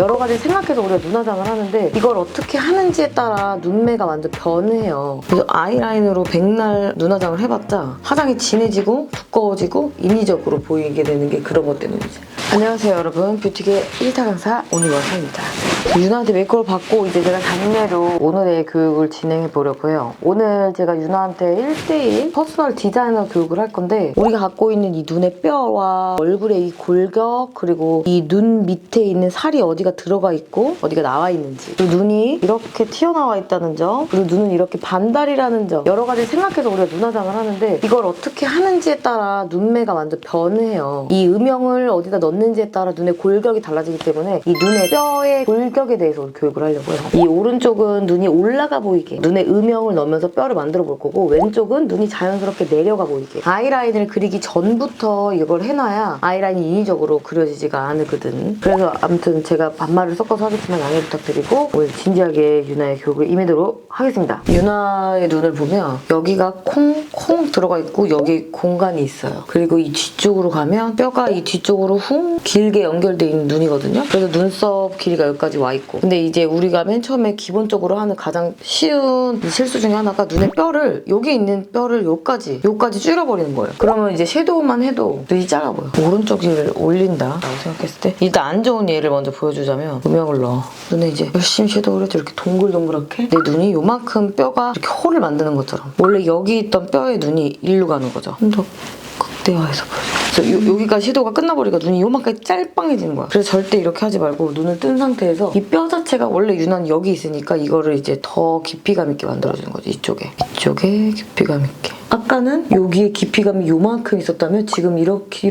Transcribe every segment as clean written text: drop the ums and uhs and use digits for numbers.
여러 가지 생각해서 우리가 눈화장을 하는데 이걸 어떻게 하는지에 따라 눈매가 완전 변해요. 그래서 아이라인으로 백날 눈화장을 해봤자 화장이 진해지고 두꺼워지고 인위적으로 보이게 되는 게 그런 것 때문이지. 안녕하세요 여러분, 뷰티계 1타 강사 오늘원사입니다. 유나한테 메이크업을 받고 이제 제가 단계로 오늘의 교육을 진행해 보려고 해요. 오늘 제가 유나한테 1대1 퍼스널 디자이너 교육을 할 건데 우리가 갖고 있는 이 눈의 뼈와 얼굴의 이 골격 그리고 이 눈 밑에 있는 살이 어디가 들어가 있고 어디가 나와 있는지, 그리고 눈이 이렇게 튀어나와 있다는 점, 그리고 눈은 이렇게 반달이라는 점, 여러 가지 생각해서 우리가 눈화장을 하는데 이걸 어떻게 하는지에 따라 눈매가 완전 변해요. 이 음영을 어디다 넣는지에 따라 눈의 골격이 달라지기 때문에 이 눈의 뼈의 골격에 대해서 오늘 교육을 하려고 해요. 이 오른쪽은 눈이 올라가 보이게 눈의 음영을 넣으면서 뼈를 만들어 볼 거고, 왼쪽은 눈이 자연스럽게 내려가 보이게 아이라인을 그리기 전부터 이걸 해놔야 아이라인이 인위적으로 그려지지가 않거든. 그래서 아무튼 제가 반말을 섞어서 하겠지만 양해 부탁드리고 오늘 진지하게 유나의 교육을 임하도록 하겠습니다. 유나의 눈을 보면 여기가 콩 들어가 있고 여기 공간이 있어요. 그리고 이 뒤쪽으로 가면 뼈가 이 뒤쪽으로 길게 연결되어 있는 눈이거든요. 그래서 눈썹 길이가 여기까지 와 있고, 근데 이제 우리가 맨 처음에 기본적으로 하는 가장 쉬운 실수 중에 하나가 눈의 뼈를, 여기 있는 뼈를 여기까지 줄여버리는 거예요. 그러면 이제 섀도우만 해도 눈이 작아 보여. 오른쪽을 올린다 라고 생각했을 때 일단 안 좋은 예를 먼저 보여주자면 음영을 넣어. 눈에 이제 열심히 섀도우를 해도 이렇게 동글동글하게 내 눈이 요만큼 뼈가 이렇게 홀을 만드는 것처럼 원래 여기 있던 뼈의 눈이 일로 가는 거죠. 좀 더 극대화해서 보여줘. 그래서 여기가 섀도우가 끝나버리니까 눈이 요만까지 짤빵해지는 거야. 그래서 절대 이렇게 하지 말고 눈을 뜬 상태에서 이 뼈 자체가 원래 유난히 여기 있으니까 이거를 이제 더 깊이감 있게 만들어주는 거지. 이쪽에 깊이감 있게. 아까는 여기에 깊이감이 요만큼 있었다면 지금 이렇게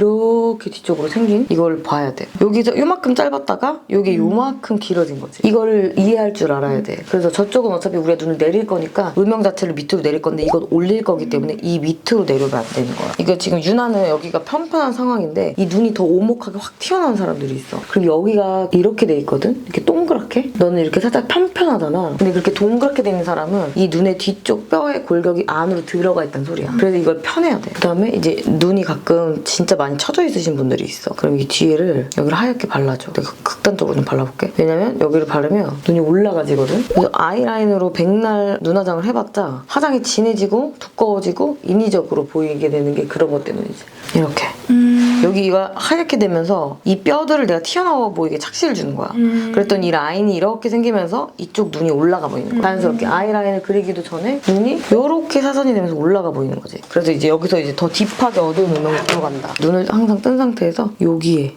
뒤쪽으로 생긴 이걸 봐야 돼. 여기서 요만큼 짧았다가 여기 요만큼 길어진 거지. 이거를 이해할 줄 알아야 돼. 그래서 저쪽은 어차피 우리가 눈을 내릴 거니까 음영 자체를 밑으로 내릴 건데 이건 올릴 거기 때문에 이 밑으로 내려면 안 되는 거야. 이거 지금 유나는 여기가 편편한 상황인데 이 눈이 더 오목하게 확 튀어나온 사람들이 있어. 그리고 여기가 이렇게 돼 있거든? 이렇게 동그랗게? 너는 이렇게 살짝 편편하잖아. 근데 그렇게 동그랗게 돼 있는 사람은 이 눈의 뒤쪽 뼈의 골격이 안으로 들어가 있다는 소리야. 그래서 이걸 펴내야 돼. 그 다음에 이제 눈이 가끔 진짜 많이 처져 있으신 분들이 있어. 그럼 이 뒤에를 여기를 하얗게 발라줘. 내가 극단적으로 좀 발라볼게. 왜냐면 여기를 바르면 눈이 올라가지거든. 그래서 아이라인으로 백날 눈화장을 해봤자 화장이 진해지고 두꺼워지고 인위적으로 보이게 되는 게 그런 것 때문이지. 이렇게. 여기가 하얗게 되면서 이 뼈들을 내가 튀어나와 보이게 착시를 주는 거야. 그랬더니 이 라인이 이렇게 생기면서 이쪽 눈이 올라가 보이는 거야. 자연스럽게 아이라인을 그리기도 전에 눈이 이렇게 사선이 되면서 올라가 보이는 거지. 그래서 이제 여기서 이제 더 딥하게 어두운 음영이 들어간다. 눈을 항상 뜬 상태에서 여기에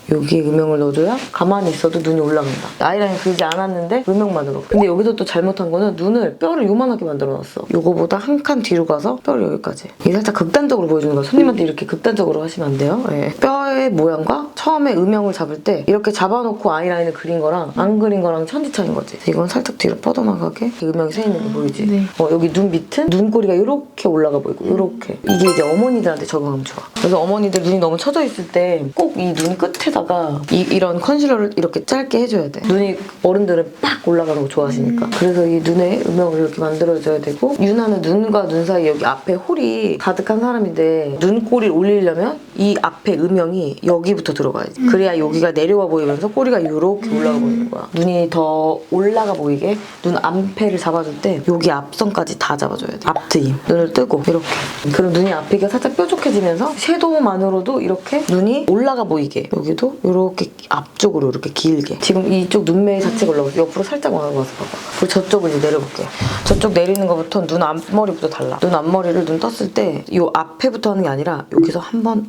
음영을 넣어줘야 가만히 있어도 눈이 올라간다. 아이라인 그리지 않았는데 음영만으로. 근데 여기서 또 잘못한 거는 뼈를 요만하게 만들어놨어. 요거보다 한 칸 뒤로 가서 뼈를 여기까지. 이게 살짝 극단적으로 보여주는 거야. 손님한테 이렇게 극단적으로 하시면 안 돼요. 네. 뼈의 모양과 처음에 음영을 잡을 때 이렇게 잡아놓고 아이라인을 그린 거랑 안 그린 거랑 천지 차이인 거지. 이건 살짝 뒤로 뻗어나가게 음영이 새 있는 거 보이지? 네. 여기 눈 밑은 눈꼬리가 이렇게 올라가 보이고 이렇게. 이게 이제 어머니들한테 적응하면 좋아. 그래서 어머니들 눈이 너무 처져 있을 때 꼭 이 눈 끝에 다가 이런 컨실러를 이렇게 짧게 해줘야 돼. 눈이 어른들은 빡 올라가는 거 좋아하시니까. 그래서 이 눈에 음영을 이렇게 만들어줘야 되고, 유나는 눈과 눈 사이 여기 앞에 홀이 가득한 사람인데 눈꼬리를 올리려면 이 앞에 음영이 여기부터 들어가야지. 그래야 여기가 내려와 보이면서 꼬리가 이렇게 올라가 보이는 거야. 눈이 더 올라가 보이게 눈 앞에를 잡아줄 때 여기 앞선까지 다 잡아줘야 돼. 앞트임. 눈을 뜨고 이렇게. 그럼 눈이 앞이가 살짝 뾰족해지면서 섀도우만으로도 이렇게 눈이 올라가 보이게. 여기도 이렇게 앞쪽으로 이렇게 길게. 지금 이쪽 눈매 자체가 올라가서 옆으로 살짝 와서 봐봐. 그리고 저쪽을 이제 내려볼게. 저쪽 내리는 것부터 눈 앞머리부터 달라. 눈 앞머리를 눈 떴을 때 이 앞에부터 하는 게 아니라 여기서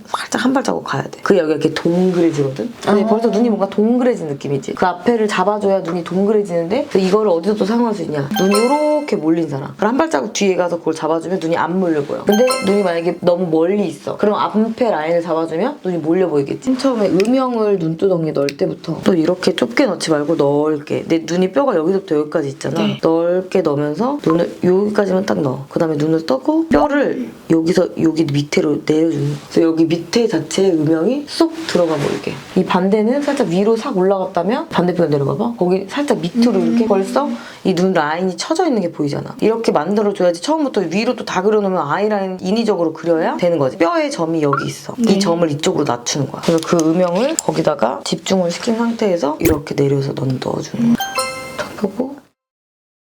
살짝 한 발자국 가야 돼. 그게 여기가 이렇게 동그래지거든? 근데 벌써 눈이 뭔가 동그래진 느낌이지. 그 앞에를 잡아줘야 눈이 동그래지는데 이거를 어디서 또 사용할 수 있냐? 눈이 이렇게 몰린 사람. 그럼 한 발자국 뒤에 가서 그걸 잡아주면 눈이 안 몰려 보여. 근데 눈이 만약에 너무 멀리 있어. 그럼 앞에 라인을 잡아주면 눈이 몰려 보이겠지? 처음에 음영을 눈두덩이에 넣을 때부터 또 이렇게 좁게 넣지 말고 넓게. 내 눈이 뼈가 여기서부터 여기까지 있잖아. 네. 넓게 넣으면서 눈을 여기까지만 딱 넣어. 그 다음에 눈을 떠고 뼈를 여기서 여기 밑으로 내려주는 거야. 그래서 여기 밑에 자체의 음영이 쏙 들어가 보이게. 이 반대는 살짝 위로 싹 올라갔다면 반대편 내려가봐. 거기 살짝 밑으로 이렇게 벌써 이 눈 라인이 쳐져 있는 게 보이잖아. 이렇게 만들어줘야지 처음부터 위로 또 다 그려놓으면 아이라인 인위적으로 그려야 되는 거지. 뼈의 점이 여기 있어. 이 점을 이쪽으로 낮추는 거야. 그래서 그 음영을 거기다가 집중을 시킨 상태에서 이렇게 내려서 넣어주는 거야. 탁 하고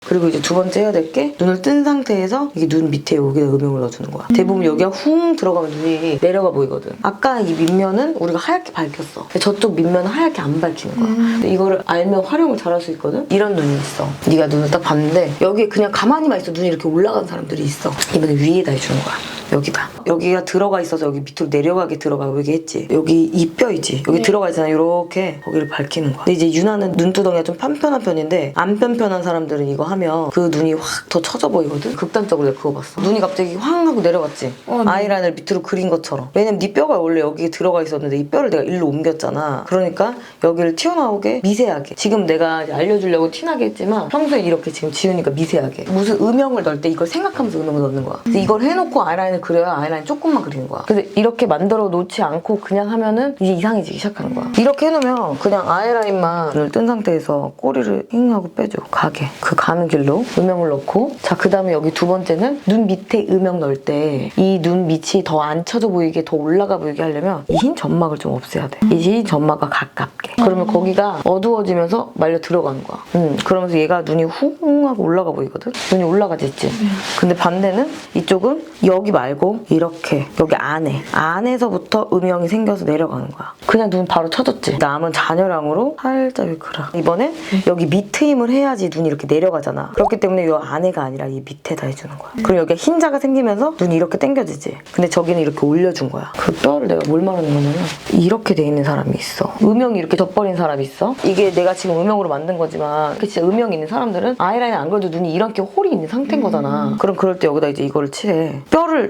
그리고 이제 두 번째 해야 될 게 눈을 뜬 상태에서 이게 눈 밑에 여기다 음영을 넣어주는 거야. 대부분 여기가 훅 들어가면 눈이 내려가 보이거든. 아까 이 밑면은 우리가 하얗게 밝혔어. 근데 저쪽 밑면은 하얗게 안 밝히는 거야. 근데 이거를 알면 활용을 잘할 수 있거든. 이런 눈이 있어. 네가 눈을 딱 봤는데 여기에 그냥 가만히만 있어 눈이 이렇게 올라간 사람들이 있어. 이번에 위에다 해주는 거야. 여기다. 여기가 들어가 있어서 여기 밑으로 내려가게 들어가고 얘기했지. 여기 이 뼈이지. 여기 들어가 있잖아. 이렇게 거기를 밝히는 거야. 근데 이제 유나는 눈두덩이가 좀 편편한 편인데 안 편편한 사람들은 이거 하면 그 눈이 확 더 처져 보이거든. 극단적으로 내가 그거 봤어. 눈이 갑자기 황 하고 내려갔지. 아이라인을 밑으로 그린 것처럼. 왜냐면 네 뼈가 원래 여기에 들어가 있었는데 이 뼈를 내가 일로 옮겼잖아. 그러니까 여기를 튀어나오게 미세하게. 지금 내가 알려주려고 티나게 했지만 평소에 이렇게 지금 지우니까 미세하게. 무슨 음영을 넣을 때 이걸 생각하면서 음영을 넣는 거야. 그래서 이걸 해놓고 아이라인을 그려야 아이라인 조금만 그리는 거야. 근데 이렇게 만들어 놓지 않고 그냥 하면은 이제 이상해지기 시작하는 거야. 이렇게 해놓으면 그냥 아이라인만 눈을 뜬 상태에서 꼬리를 잉 하고 빼줘. 가게. 그 가는 길로 음영을 넣고 자 그 다음에 여기 두 번째는 눈 밑에 음영 넣을 때 이 눈 밑이 더 안 쳐져 보이게 더 올라가 보이게 하려면 이 흰 점막을 좀 없애야 돼. 이 흰 점막과 가깝게. 그러면 거기가 어두워지면서 말려 들어가는 거야. 그러면서 얘가 눈이 훅 하고 올라가 보이거든. 눈이 올라가겠지. 근데 반대는 이쪽은 여기 말고 이렇게 여기 안에서부터 음영이 생겨서 내려가는 거야. 그냥 눈 바로 쳐졌지. 남은 잔여량으로 살짝 여기 그려. 이번엔 여기 밑트임을 해야지 눈이 이렇게 내려가잖아. 그렇기 때문에 이 안에가 아니라 이 밑에다 해주는 거야. 그럼 여기가 흰자가 생기면서 눈이 이렇게 당겨지지. 근데 저기는 이렇게 올려준 거야. 그 뼈를 내가 뭘 말하는 거냐면 이렇게 돼 있는 사람이 있어. 음영이 이렇게 져버린 사람이 있어. 이게 내가 지금 음영으로 만든 거지만 진짜 음영이 있는 사람들은 아이라인 안 그려도 눈이 이렇게 홀이 있는 상태인 거잖아. 그럼 그럴 때 여기다 이제 이거를 칠해.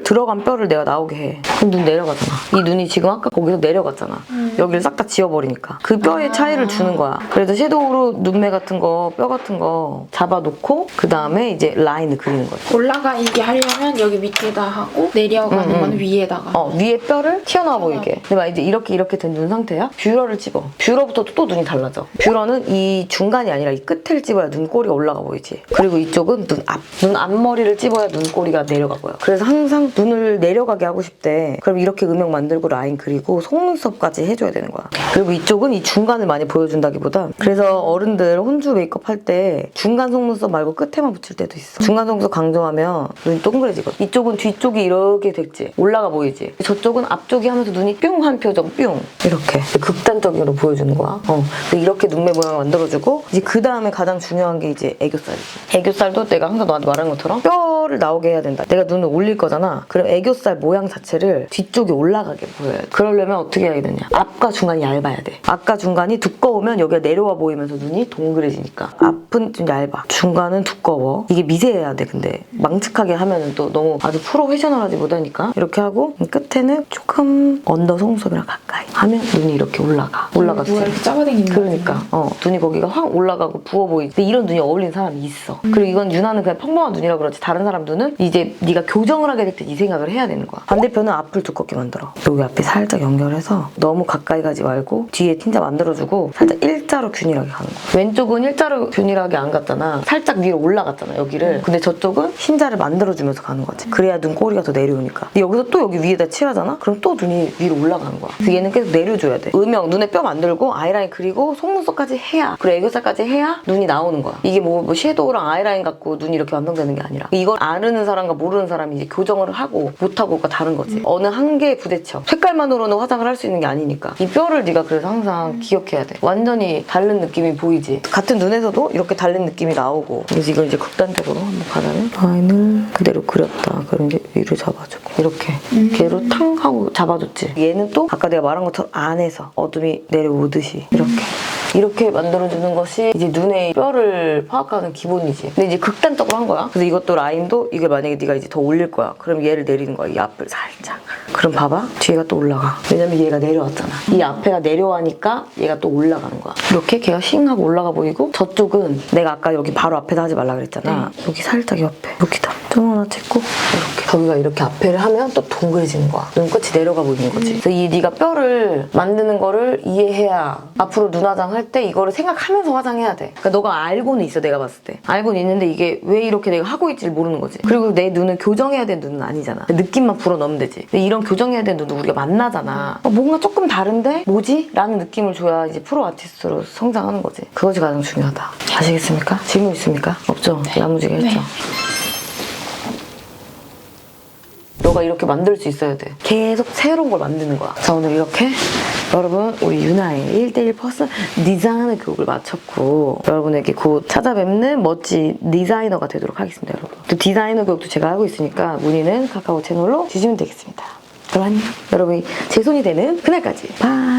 들어간 뼈를 내가 나오게 해. 그럼 눈 내려가잖아. 이 눈이 지금 아까 거기서 내려갔잖아. 여기를 싹 다 지워버리니까. 그 뼈의 차이를 주는 거야. 그래서 섀도우로 눈매 같은 거, 뼈 같은 거 잡아놓고 그 다음에 이제 라인을 그리는 거야. 올라가게 하려면 여기 밑에다 하고 내려가는 건 위에다가. 위에 뼈를 튀어나와 보이게. 근데 막 이제 이렇게 된 눈 상태야. 뷰러를 집어. 뷰러부터 또 눈이 달라져. 뷰러는 이 중간이 아니라 이 끝을 집어야 눈꼬리가 올라가 보이지. 그리고 이쪽은 눈 앞머리를 집어야 눈꼬리가 내려가 보여. 그래서 항상 눈을 내려가게 하고 싶대. 그럼 이렇게 음영 만들고 라인 그리고 속눈썹까지 해줘야 되는 거야. 그리고 이쪽은 이 중간을 많이 보여준다기보다 그래서 어른들 혼주 메이크업 할 때 중간 속눈썹 말고 끝에만 붙일 때도 있어. 중간 속눈썹 강조하면 눈이 동그래지거든. 이쪽은 뒤쪽이 이렇게 됐지. 올라가 보이지. 저쪽은 앞쪽이 하면서 눈이 뿅 한 표정 뿅 이렇게 극단적으로 보여주는 거야. 이렇게 눈매 모양을 만들어주고 이제 그 다음에 가장 중요한 게 이제 애교살이지. 애교살도 내가 항상 너한테 말한 것처럼 뼈를 나오게 해야 된다. 내가 눈을 올릴 거잖아. 그럼 애교살 모양 자체를 뒤쪽이 올라가게 보여야 돼. 그러려면 어떻게 해야 되냐. 앞과 중간이 얇아야 돼. 앞과 중간이 두꺼우면 여기가 내려와 보이면서 눈이 동그래지니까. 앞은 좀 얇아. 중간은 두꺼워. 이게 미세해야 돼. 근데 망측하게 하면은 또 너무 아주 프로페셔널하지 못하니까 이렇게 하고 끝에는 조금 언더 속눈썹이랑 가까이 하면 눈이 이렇게 올라갔지. 누가 이렇게 잡아당기는 거 그러니까 눈이 거기가 확 올라가고 부어 보이지. 근데 이런 눈이 어울리는 사람이 있어. 그리고 이건 유나는 그냥 평범한 눈이라 그렇지 다른 사람 눈은 이제 네가 교정을 하게 될 때 이 생각을 해야 되는 거야. 반대편은 앞을 두껍게 만들어. 여기 앞에 살짝 연결해서 너무 가까이 가지 말고 뒤에 틴자 만들어주고 살짝 일자로 균일하게 가는 거야. 왼쪽은 일자로 균일하게 안 갔잖아. 살짝 위로 올라갔잖아 여기를. 근데 저쪽은 흰자를 만들어주면서 가는 거지. 그래야 눈꼬리가 더 내려오니까. 근데 여기서 또 여기 위에다 칠하잖아? 그럼 또 눈이 위로 올라가는 거야. 그래서 얘는 계속 내려줘야 돼. 음영, 눈에 뼈 만들고 아이라인 그리고 속눈썹까지 해야 그리고 애교살까지 해야 눈이 나오는 거야. 이게 뭐 섀도우랑 아이라인 갖고 눈이 이렇게 완성되는 게 아니라 이걸 아는 사람과 모르는 사람이 이제 교정을 하고 못하고가 다른 거지. 어느 한계에 부딪혀. 색깔만으로는 화장을 할 수 있는 게 아니니까. 이 뼈를 네가 그래서 항상 기억해야 돼. 완전히 다른 느낌이 보이지. 같은 눈에서도 이렇게 다른 느낌이 나오고. 그래서 이걸 이제 극단적으로 한번 가자면 라인을 그대로 그렸다. 그럼 이제 위로 잡아주고 이렇게 걔로 탕 하고 잡아줬지. 얘는 또 아까 내가 말한 것처럼 안에서 어둠이 내려오듯이 이렇게 만들어주는 것이 이제 눈의 뼈를 파악하는 기본이지. 근데 이제 극단적으로 한 거야. 그래서 이것도 라인도 이게 만약에 네가 이제 더 올릴 거야. 그럼 얘를 내리는 거야. 이 앞을 살짝. 그럼 봐봐. 뒤에가 또 올라가. 왜냐면 얘가 내려왔잖아. 이 앞에가 내려가니까 얘가 또 올라가는 거야. 이렇게 걔가 싱하고 올라가 보이고 저쪽은 내가 아까 여기 바로 앞에다 하지 말라 그랬잖아. 여기 살짝 옆에. 여기다. 점 하나 찍고 이렇게 저기가 이렇게 앞에를 하면 또 동그래지는 거야. 눈끝이 내려가 보이는 거지. 그래서 이 네가 뼈를 만드는 거를 이해해야 앞으로 눈화장 할 때 이거를 생각하면서 화장해야 돼. 그러니까 너가 알고는 있어, 내가 봤을 때. 알고는 있는데 이게 왜 이렇게 내가 하고 있지를 모르는 거지. 그리고 내 눈을 교정해야 되는 눈은 아니잖아. 느낌만 불어넣으면 되지. 근데 이런 교정해야 되는 눈도 우리가 만나잖아. 뭔가 조금 다른데 뭐지? 라는 느낌을 줘야 이제 프로 아티스트로 성장하는 거지. 그것이 가장 중요하다. 아시겠습니까? 질문 있습니까? 없죠? 야무지게 했죠? 네. 너가 이렇게 만들 수 있어야 돼. 계속 새로운 걸 만드는 거야. 자, 오늘 이렇게 여러분 우리 유나의 1대1 퍼스널 디자이너 교육을 마쳤고 여러분에게 곧 찾아뵙는 멋진 디자이너가 되도록 하겠습니다, 여러분. 또 디자이너 교육도 제가 하고 있으니까 문의는 카카오 채널로 주시면 되겠습니다. 그럼 안녕. 여러분이 제 손이 되는 그날까지. 바이.